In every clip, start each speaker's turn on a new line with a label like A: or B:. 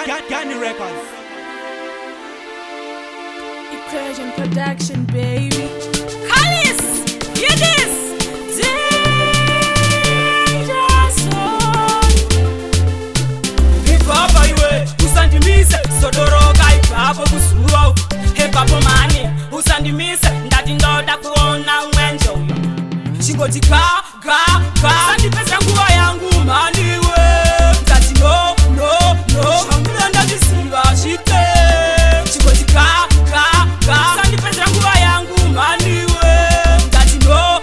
A: Gani Records.
B: Equation production, baby. Kalis, hear this. Dangerous zone.
C: Baba iwe usandimise sodoroka ipapo kusuwa hepapo mani usandimise ndati ndoda kuona mwenje uyo chingoti ka sandipesa nguwa yangu mani iwe ndati no shambula ndadisiva shite chingoti ka sandipesa nguwa yangu mani iwe ndati no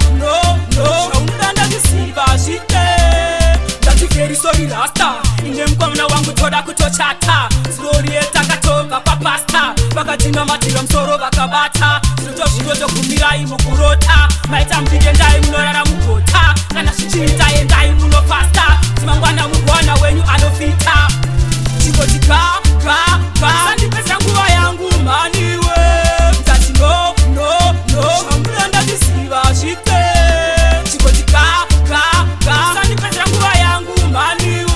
C: shambula ndadisiva shite ndati feri sori rasta ine mkwamna wangu toda kutochata zilorieta katoka kwa pasta vakadzima matira msoro vakabata zilotozviroto kumira imukurota maita mpike ndai munorara mugota kana zvichiita endai munopasta zimangwana mugwana wenyu anofita chingoti ka sandipesa nguva yangu maniwe mtati no shambula ndadisiva zvite chingoti ka sandipesa nguva yangu maniwe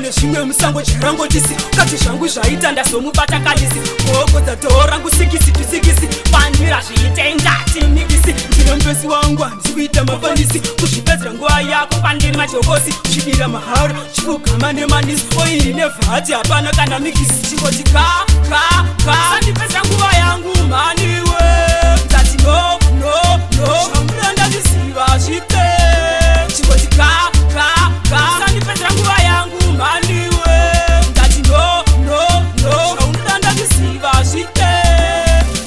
C: nezvimwe musango chirango chisi kati zvangu zvaita ndazomubata kalisi kuokodza dhoo rangu sikisi pandira zviitenda tinikisi ndino mbesi wangu handikuita mafanisi kuzvipedzera nguva yako pandiri majokosi zvibira maharo chikugama nemanisi oiri nevhati hapana kana mikisi chingoti ka sandipesa nguva yangu maniwe ndati no shambula ndadisiva zvite chingoti ka sandipesa nguva yangu maniwe ndati no shambula ndadisiva zvite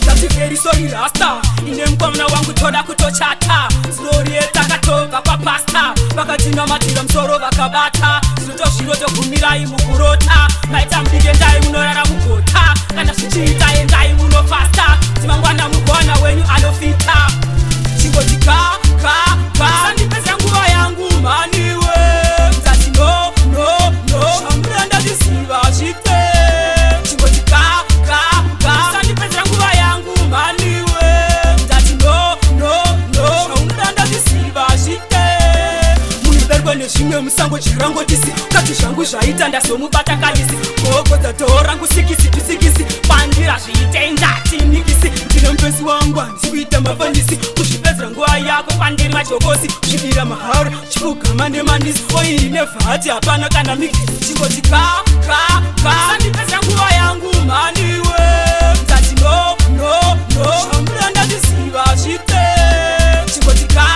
C: ndati feri sori rasta ine mkwamna wangu toda kutochata zilorieta katoka kwa pasta vakadzima matira msoro vakabata zilotozviroto gumirai mukurota maita mpike ndai munorara mugota kana zvichiita endai munofasta dzimangwana mugwana wenyu anofita chingoti ka sandipesa nguva yangu maniwe ndati no shambula ndadisiva zvite chingoti ka sandipesa nguva yangu maniwe ndati no shambula ndadisiva zvite munodarikwa nezvimwe musango chirango tisi kati zvangu zvaita ndazomubata kalisi kuokodza dhoo rangu sikisi pandira zviitenda tinikisi ndino mpesi wangu handikuita mafanisi kuzvipedzera nguva yako pandiri majokosi zvibira maharo chikugama nemanisi oiri nevhati hapana kana mikisi chingoti ka sandipesa nguva yangu maniwe ndati no shambula ndadisiva zvite chingoti ka